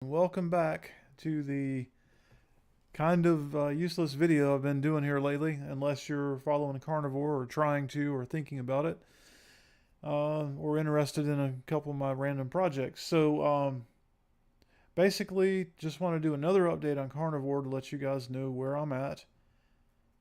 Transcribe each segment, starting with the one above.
Welcome back to the kind of useless video I've been doing here lately, unless you're following carnivore or trying to or thinking about it, or interested in a couple of my random projects. Basically, just want to do another update on carnivore to let you guys know where I'm at,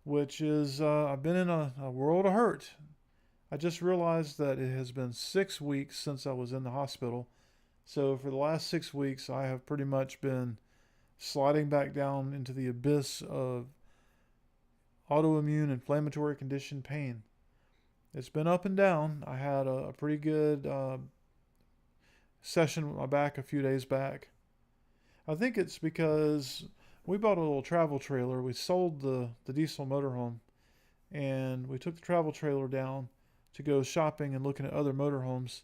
which is I've been in a world of hurt. I just realized that it has been 6 weeks since I was in the hospital. So for the last 6 weeks, I have pretty much been sliding back down into the abyss of autoimmune inflammatory condition pain. It's been up and down. I had a pretty good session with my back a few days back. I think it's because we bought a little travel trailer. We sold the diesel motorhome and we took the travel trailer down to go shopping and looking at other motorhomes.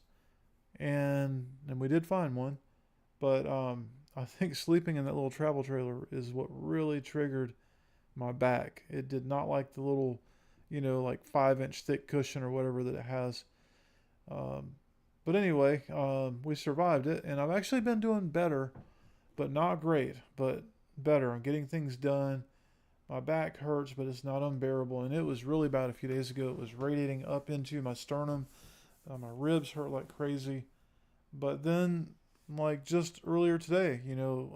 And we did find one. But I think sleeping in that little travel trailer is what really triggered my back. It did not like the little, like 5 inch thick cushion or whatever that it has. Um, but anyway, we survived it, and I've actually been doing better, but not great, but better. I'm getting things done. My back hurts, but it's not unbearable, and it was really bad a few days ago. It was radiating up into my sternum. My ribs hurt like crazy. But then, like just earlier today, is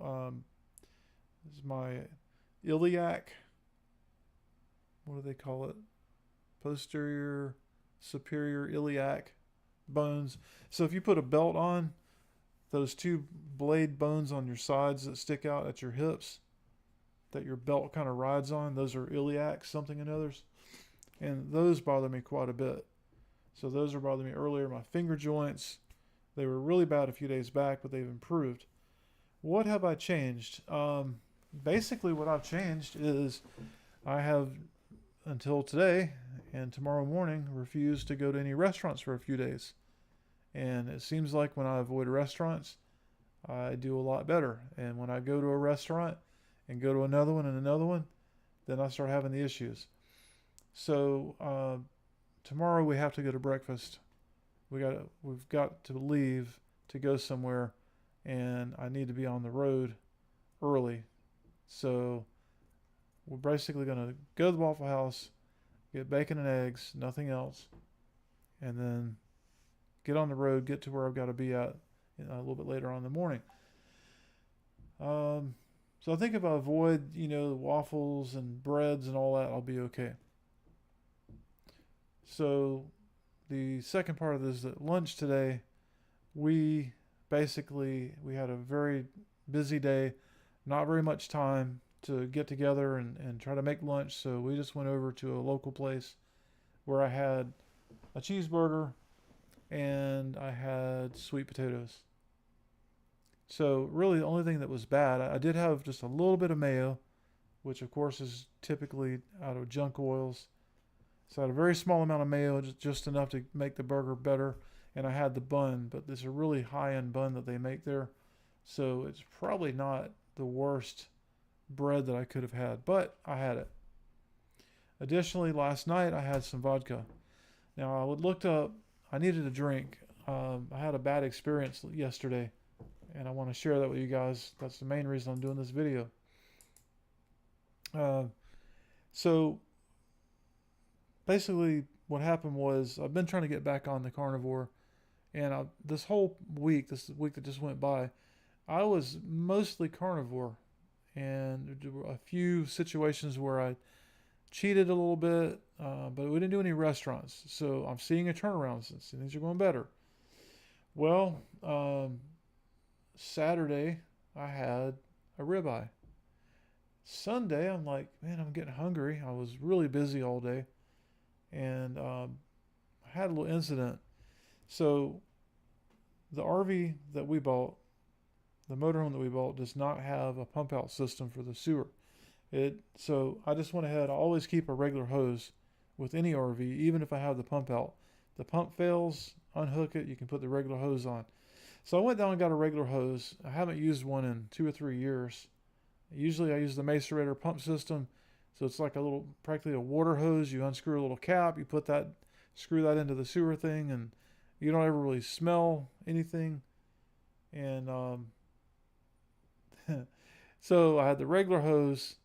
my iliac, what do they call it? Posterior, superior iliac bones. So if you put a belt on, those two blade bones on your sides that stick out at your hips, that your belt kind of rides on, those are iliac something and others. And those bother me quite a bit. So those are bothering me earlier. My finger joints, they were really bad a few days back, but they've improved. What have I changed? Basically, what I've changed is I have, until today and tomorrow morning, refused to go to any restaurants for a few days. And it seems like when I avoid restaurants, I do a lot better. And when I go to a restaurant and go to another one and another one, then I start having the issues. So tomorrow we have to go to breakfast. We've got to leave to go somewhere, and I need to be on the road early. So we're basically going to go to the Waffle House, get bacon and eggs, nothing else, and then get on the road, get to where I've got to be at a little bit later on in the morning. So I think if I avoid, the waffles and breads and all that, I'll be okay. So the second part of this is at lunch today, we we had a very busy day, not very much time to get together and try to make lunch. So we just went over to a local place where I had a cheeseburger and I had sweet potatoes. So really the only thing that was bad, I did have just a little bit of mayo, which of course is typically out of junk oils. So I had a very small amount of mayo, just enough to make the burger better. And I had the bun, but it's a really high-end bun that they make there. So it's probably not the worst bread that I could have had, but I had it. Additionally, last night I had some vodka. Now I looked up, I needed a drink. I had a bad experience yesterday, and I want to share that with you guys. That's the main reason I'm doing this video. Uh, so basically what happened was I've been trying to get back on the carnivore, and this whole week, this week that just went by, I was mostly carnivore, and there were a few situations where I cheated a little bit, but we didn't do any restaurants. So I'm seeing a turnaround since things are going better. Well, Saturday I had a ribeye. Sunday I'm like, man, I'm getting hungry. I was really busy all day, and I had a little incident. So the RV that we bought, the motorhome that we bought, does not have a pump out system for the sewer. So I just went ahead. I always keep a regular hose with any RV, even if I have the pump out. The pump fails, unhook it. You can put the regular hose on. So I went down and got a regular hose. I haven't used one in 2 or 3 years. Usually I use the macerator pump system. So it's like practically a water hose. You unscrew a little cap, screw that into the sewer thing, and you don't ever really smell anything. And So I had the regular hose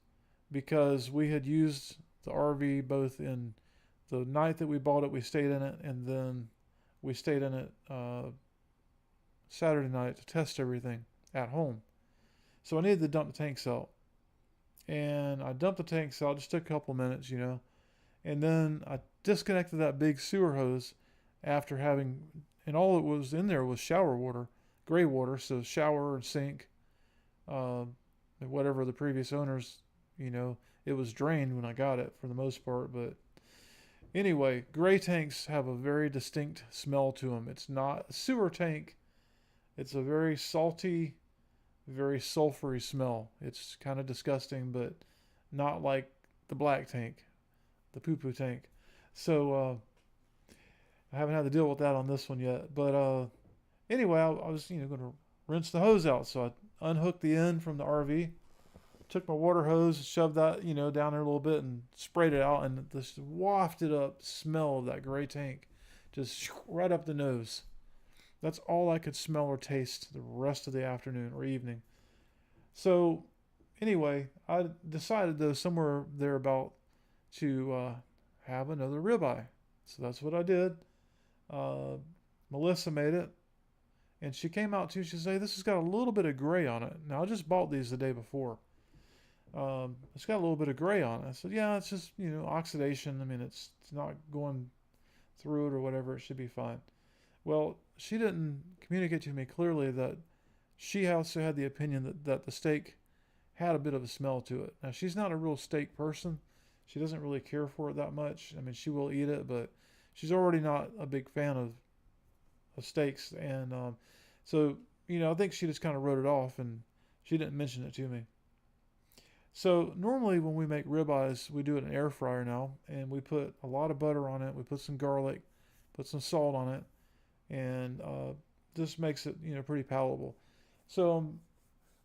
because we had used the RV both in the night that we bought it, we stayed in it, and then we stayed in it Saturday night to test everything at home. So I needed to dump the tanks out. And I dumped the tanks out, just took a couple minutes, and then I disconnected that big sewer hose after having, and all it was in there was shower water, gray water, so shower and sink, uh, whatever the previous owners, you know, it was drained when I got it for the most part. But anyway, gray tanks have a very distinct smell to them. It's not a sewer tank, it's a very salty, very sulfury smell. It's kind of disgusting, but not like the black tank, the poo poo tank. So I haven't had to deal with that on this one yet. But anyway, I was going to rinse the hose out. So I unhooked the end from the RV, took my water hose, shoved that down there a little bit, and sprayed it out. And this wafted up smell of that gray tank, just right up the nose. That's all I could smell or taste the rest of the afternoon or evening. So anyway, I decided though somewhere thereabout to have another ribeye. So that's what I did. Uh, Melissa made it, and she came out too. She said, "Hey, this has got a little bit of gray on it." Now I just bought these the day before. It's got a little bit of gray on it. I said, "Yeah, it's just oxidation. I mean, it's not going through it or whatever. It should be fine." Well, she didn't communicate to me clearly that she also had the opinion that the steak had a bit of a smell to it. Now, she's not a real steak person. She doesn't really care for it that much. I mean, she will eat it, but she's already not a big fan of steaks. And so, I think she just kind of wrote it off and she didn't mention it to me. So normally when we make ribeyes, we do it in an air fryer now, and we put a lot of butter on it. We put some garlic, put some salt on it, and this makes it pretty palatable. So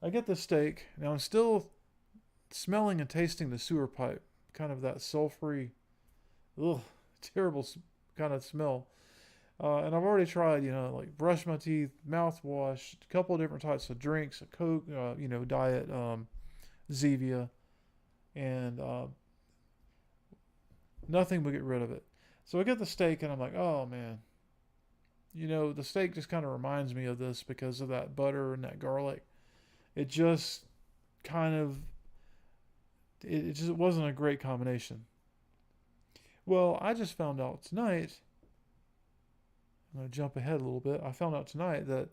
I get the steak. Now I'm still smelling and tasting the sewer pipe, kind of that sulfury, ugh, terrible kind of smell. And I've already tried, like brush my teeth, mouthwash, a couple of different types of drinks, a Coke, diet, Zevia, and nothing would get rid of it. So I get the steak, and I'm like, oh man, the steak just kind of reminds me of this because of that butter and that garlic. It just kind of, it just wasn't a great combination. Well, I just found out tonight, I'm going to jump ahead a little bit. I found out tonight that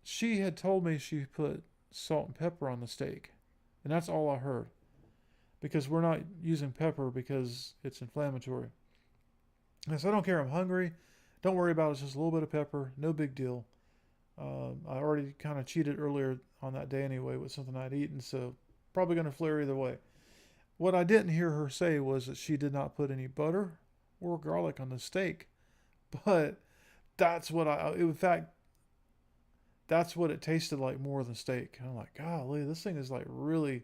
she had told me she put salt and pepper on the steak. And that's all I heard. Because we're not using pepper because it's inflammatory. I said, I don't care, I'm hungry. Don't worry about it, it's just a little bit of pepper, no big deal. I already kind of cheated earlier on that day anyway with something I'd eaten, so probably going to flare either way. What I didn't hear her say was that she did not put any butter or garlic on the steak. But that's what in fact, that's what it tasted like more than steak. And I'm like, golly, this thing is like really,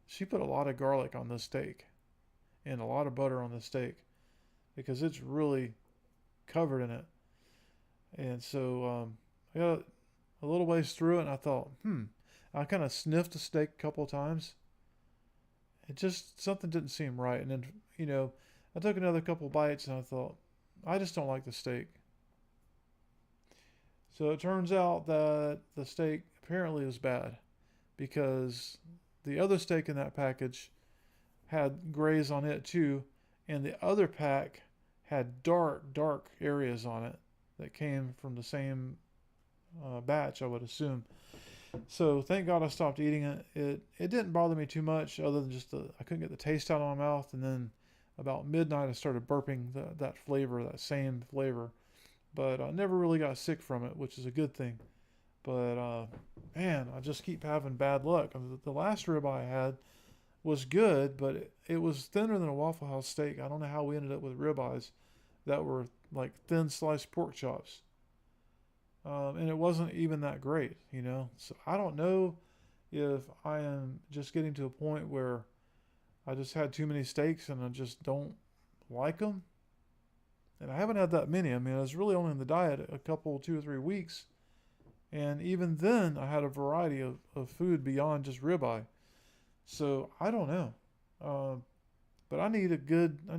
she put a lot of garlic on this steak and a lot of butter on the steak because it's really covered in it. And so I got a little ways through it and I thought, I kind of sniffed the steak a couple of times. It just, something didn't seem right. And then, I took another couple bites and I thought, I just don't like the steak. So it turns out that the steak apparently is bad because the other steak in that package had grays on it too, and the other pack had dark areas on it that came from the same batch, I would assume. So thank God I stopped eating it. It didn't bother me too much, other than just I couldn't get the taste out of my mouth, and then about midnight I started burping that flavor, that same flavor. But I never really got sick from it, which is a good thing. But man, I just keep having bad luck. I mean, the last ribeye I had was good, but it was thinner than a Waffle House steak. I don't know how we ended up with ribeyes that were like thin sliced pork chops. And it wasn't even that great, So I don't know if I am just getting to a point where I just had too many steaks and I just don't like them. And I haven't had that many. I mean, I was really only in the diet a couple, 2 or 3 weeks. And even then, I had a variety of food beyond just ribeye. So I don't know. But I need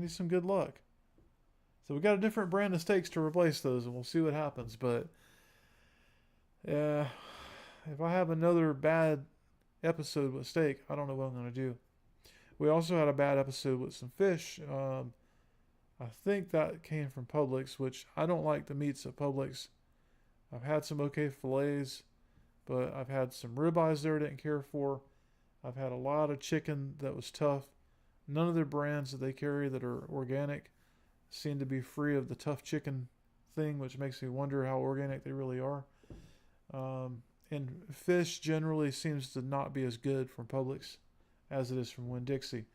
some good luck. So we got a different brand of steaks to replace those, and we'll see what happens. But if I have another bad episode with steak, I don't know what I'm going to do. We also had a bad episode with some fish. I think that came from Publix, which I don't like the meats at Publix. I've had some okay fillets, but I've had some ribeyes there I didn't care for. I've had a lot of chicken that was tough. None of their brands that they carry that are organic seem to be free of the tough chicken thing, which makes me wonder how organic they really are. And fish generally seems to not be as good from Publix as it is from Winn-Dixie.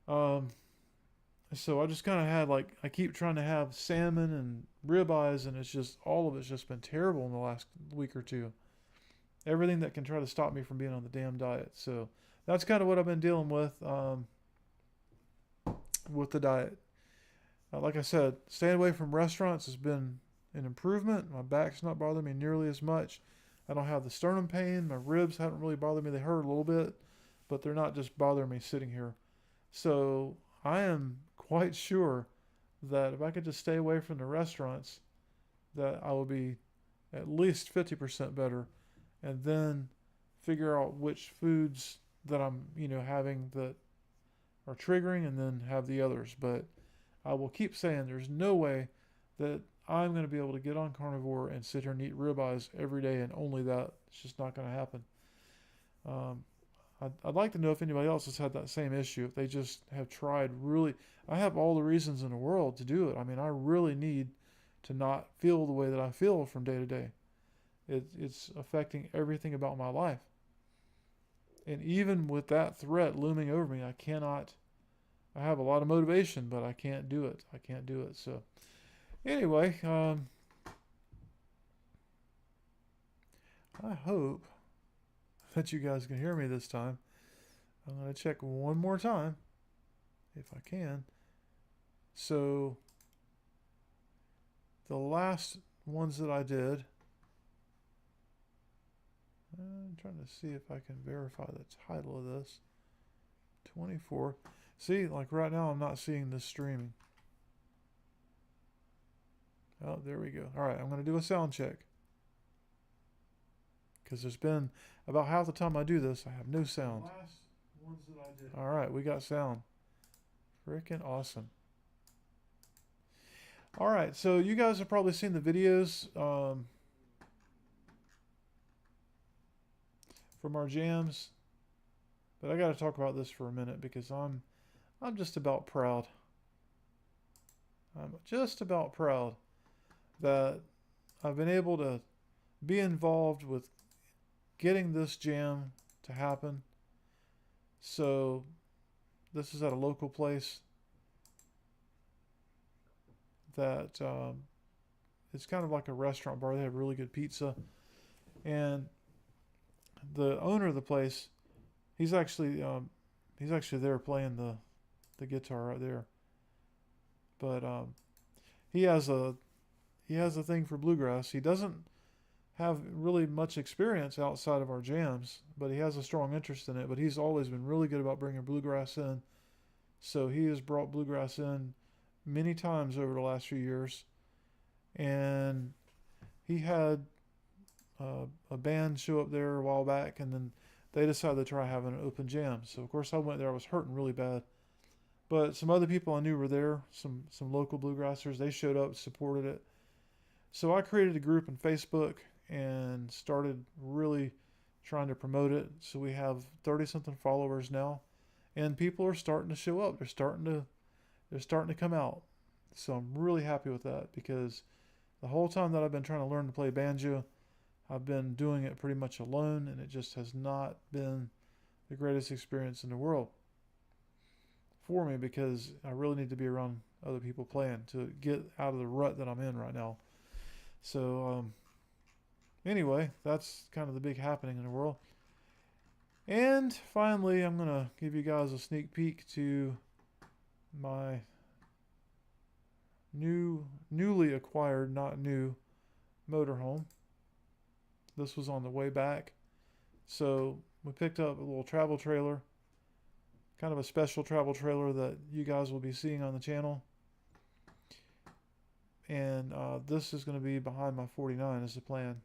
So I just kind of had like, I keep trying to have salmon and ribeyes, and it's just, all of it's just been terrible in the last week or two. Everything that can try to stop me from being on the damn diet. So that's kind of what I've been dealing with the diet. Like I said, staying away from restaurants has been an improvement. My back's not bothering me nearly as much. I don't have the sternum pain. My ribs haven't really bothered me. They hurt a little bit, but they're not just bothering me sitting here. So I am quite sure that if I could just stay away from the restaurants, that I will be at least 50% better, and then figure out which foods that I'm, having that are triggering, and then have the others. But I will keep saying there's no way that I'm going to be able to get on carnivore and sit here and eat ribeyes every day and only that. It's just not going to happen. I'd like to know if anybody else has had that same issue. If they just have tried really, I have all the reasons in the world to do it. I mean, I really need to not feel the way that I feel from day to day. It's affecting everything about my life. And even with that threat looming over me, I have a lot of motivation, but I can't do it. So anyway, I hope that you guys can hear me this time. I'm going to check one more time if I can. So the last ones that I did, I'm trying to see if I can verify the title of this. 24. See, like right now I'm not seeing this streaming. Oh, there we go. All right, I'm going to do a sound check. Because there's been about half the time I do this, I have no sound. Last ones that I did. All right, we got sound. Freaking awesome. All right, so you guys have probably seen the videos from our jams, but I got to talk about this for a minute because I'm just about proud. I'm just about proud that I've been able to be involved with getting this jam to happen. So this is at a local place that it's kind of like a restaurant bar. They have really good pizza, and the owner of the place, he's actually there playing the guitar right there. But he has a thing for bluegrass. He doesn't have really much experience outside of our jams, but he has a strong interest in it. But he's always been really good about bringing bluegrass in. So he has brought bluegrass in many times over the last few years. And he had a band show up there a while back, and then they decided to try having an open jam. So of course I went there. I was hurting really bad. But some other people I knew were there, some local bluegrassers. They showed up, supported it. So I created a group on Facebook and started really trying to promote it. So we have 30-something followers now, and people are starting to show up. They're starting to come out. So I'm really happy with that, because the whole time that I've been trying to learn to play banjo, I've been doing it pretty much alone, and it just has not been the greatest experience in the world for me, because I really need to be around other people playing to get out of the rut that I'm in right now. So anyway, that's kind of the big happening in the world. And finally, I'm going to give you guys a sneak peek to my newly acquired, not new, motorhome. This was on the way back. So we picked up a little travel trailer, kind of a special travel trailer that you guys will be seeing on the channel. And this is going to be behind my 49 is the plan.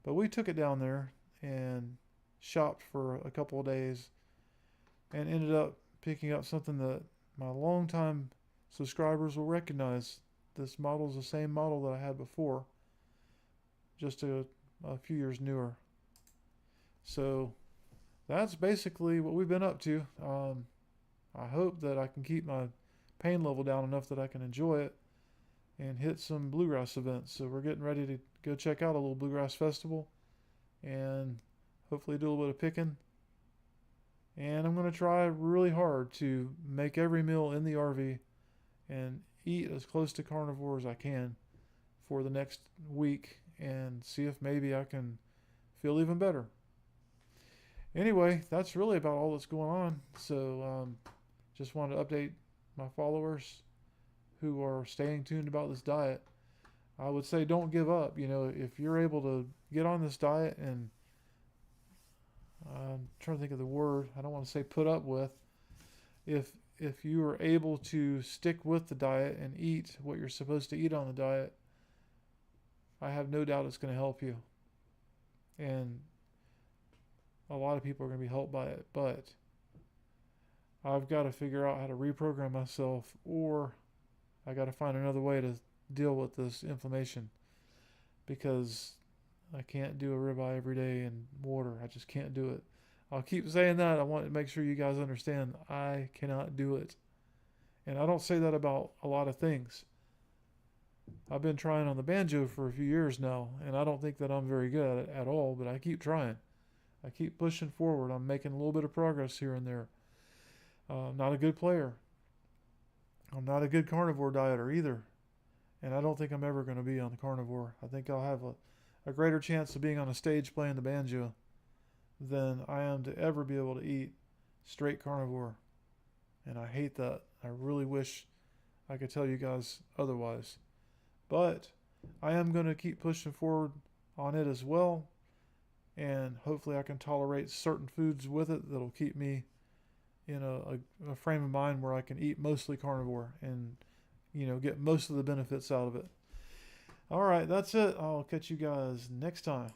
But we took it down there and shopped for a couple of days and ended up picking up something that my longtime subscribers will recognize. This model is the same model that I had before, just a few years newer. So that's basically what we've been up to. I hope that I can keep my pain level down enough that I can enjoy it and hit some bluegrass events. So we're getting ready to go check out a little bluegrass festival and hopefully do a little bit of picking. And I'm going to try really hard to make every meal in the RV and eat as close to carnivore as I can for the next week and see if maybe I can feel even better. Anyway, that's really about all that's going on. So just wanted to update my followers who are staying tuned about this diet. I would say don't give up. You know, if you're able to get on this diet and I'm trying to think of the word. I don't want to say put up with. If you are able to stick with the diet and eat what you're supposed to eat on the diet, I have no doubt it's going to help you. And a lot of people are going to be helped by it. But I've got to figure out how to reprogram myself, or I got to find another way to deal with this inflammation, because I can't do a ribeye every day in water. I just can't do it. I'll keep saying that. I want to make sure you guys understand I cannot do it. And I don't say that about a lot of things. I've been trying on the banjo for a few years now, and I don't think that I'm very good at it at all, but I keep trying. I keep pushing forward. I'm making a little bit of progress here and there. I'm not a good player. I'm not a good carnivore dieter either. And I don't think I'm ever going to be on the carnivore. I think I'll have a greater chance of being on a stage playing the banjo than I am to ever be able to eat straight carnivore. And I hate that. I really wish I could tell you guys otherwise. But I am going to keep pushing forward on it as well. And hopefully I can tolerate certain foods with it that'll keep me in a frame of mind where I can eat mostly carnivore and, you know, get most of the benefits out of it. All right, that's it. I'll catch you guys next time.